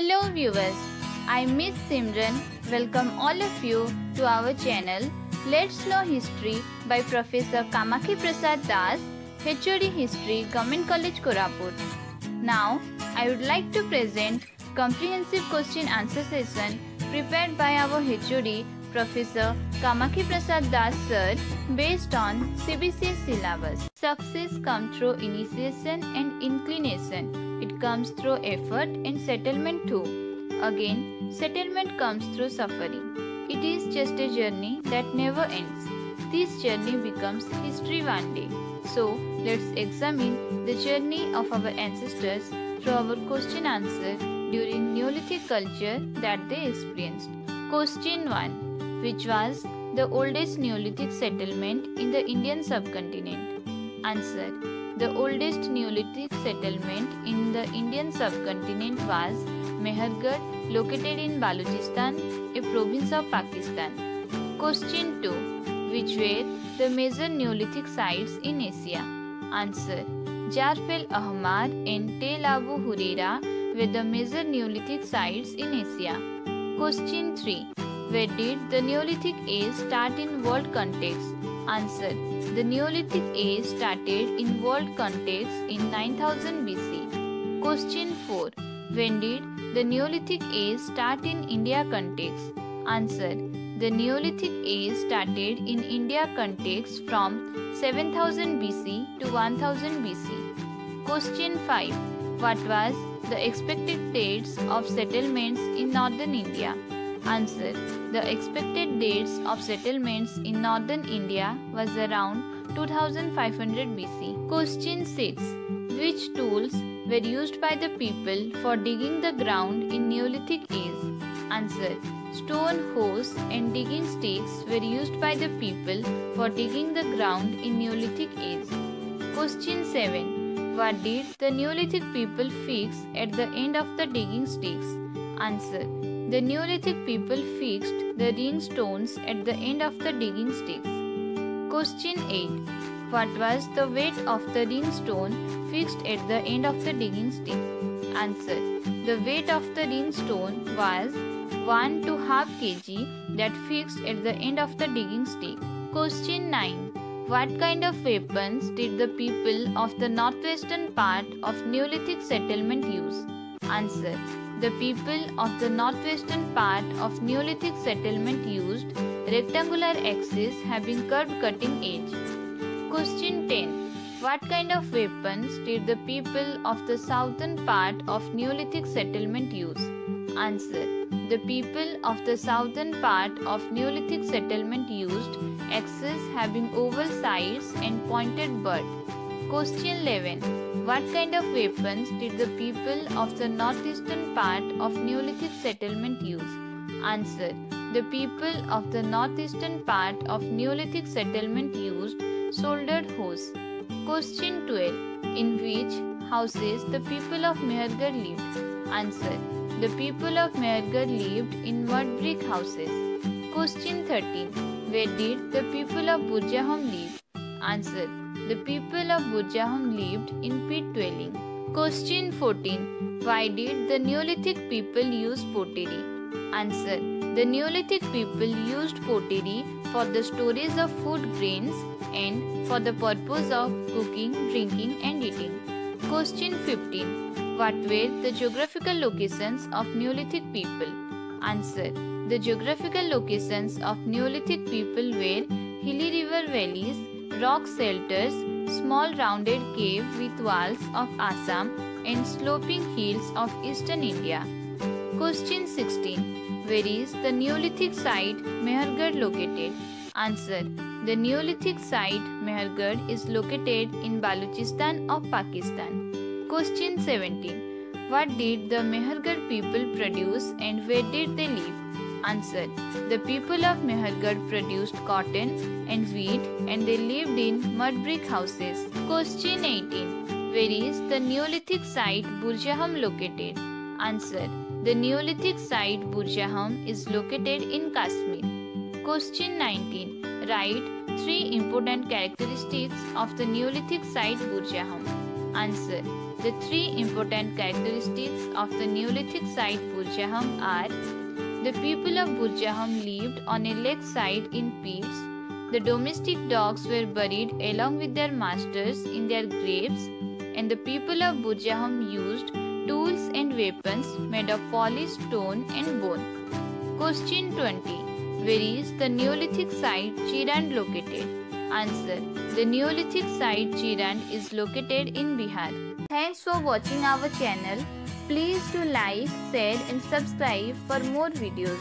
Hello viewers, I Miss Simran welcome all of you to our channel Let's Know History by Professor Kamakhi Prasad Das, HOD History, Government College Koraput. Now, I would like to present comprehensive question answer session prepared by our HOD Professor Kamakhi Prasad Das Sir based on CBCS syllabus. Success comes through initiation and inclination. It comes through effort and settlement too. Again, settlement comes through suffering. It is just a journey that never ends. This journey becomes history one day. So, let's examine the journey of our ancestors through our question answer during Neolithic culture that they experienced. Question 1. Which was the oldest Neolithic settlement in the Indian subcontinent? Answer. The oldest Neolithic settlement in the Indian subcontinent was Mehergarh, located in Balochistan, a province of Pakistan. Question 2. Which were the major Neolithic sites in Asia? Answer. Jarf el Ahmar and Tel Abu Huraira were the major Neolithic sites in Asia. Question 3. Where did the Neolithic age start in world context? Answer. The Neolithic age started in world context in 9000 BC. Question 4. When did the Neolithic age start in India context? Answer. The Neolithic age started in India context from 7000 BC to 1000 BC. Question 5. What was the expected dates of settlements in northern India? Answer. The expected dates of settlements in northern India was around 2500 BC. Question 6. Which tools were used by the people for digging the ground in Neolithic age? Answer. Stone hoes and digging sticks were used by the people for digging the ground in Neolithic age. Question 7. What did the Neolithic people fix at the end of the digging sticks? Answer. The Neolithic people fixed the ring stones at the end of the digging sticks. Question 8. What was the weight of the ring stone fixed at the end of the digging stick? Answer. The weight of the ring stone was 1 to half kg that fixed at the end of the digging stick. Question 9. What kind of weapons did the people of the northwestern part of Neolithic settlement use? Answer. The people of the northwestern part of Neolithic settlement used rectangular axes having curved cutting edge. Question 10. What kind of weapons did the people of the southern part of Neolithic settlement use? Answer. The people of the southern part of Neolithic settlement used axes having oval sides and pointed butt. Question 11. What kind of weapons did the people of the northeastern part of Neolithic settlement use? Answer. The people of the northeastern part of Neolithic settlement used soldered hoes. Question 12. In which houses the people of Mehergarh lived? Answer. The people of Mehergarh lived in mud brick houses. Question 13. Where did the people of Burjahom live? Answer. The people of Burjahom lived in pit dwelling. Question 14. Why did the Neolithic people use pottery? Answer. The Neolithic people used pottery for the storage of food grains and for the purpose of cooking, drinking and eating. Question 15. What were the geographical locations of Neolithic people? Answer. The geographical locations of Neolithic people were hilly river valleys, rock shelters, small rounded cave with walls of Assam and sloping hills of eastern India. Question 16. Where is the Neolithic site Mehergarh located? Answer. The Neolithic site Mehergarh is located in Balochistan of Pakistan. Question 17. What did the Mehergarh people produce and where did they live? Answer. The people of Mehergarh produced cotton and wheat and they lived in mud brick houses. Question 18. Where is the Neolithic site Burjahom located? Answer. The Neolithic site Burjahom is located in Kashmir. Question 19. Write 3 important characteristics of the Neolithic site Burjahom. Answer. The three important characteristics of the Neolithic site Burjahom are: the people of Burjahom lived on a lakeside in pits. The domestic dogs were buried along with their masters in their graves, and the people of Burjahom used tools and weapons made of polished stone and bone. Question 20. Where is the Neolithic site Chirand located? Answer. The Neolithic site Chirand is located in Bihar. Thanks for watching our channel. Please do like, share and subscribe for more videos.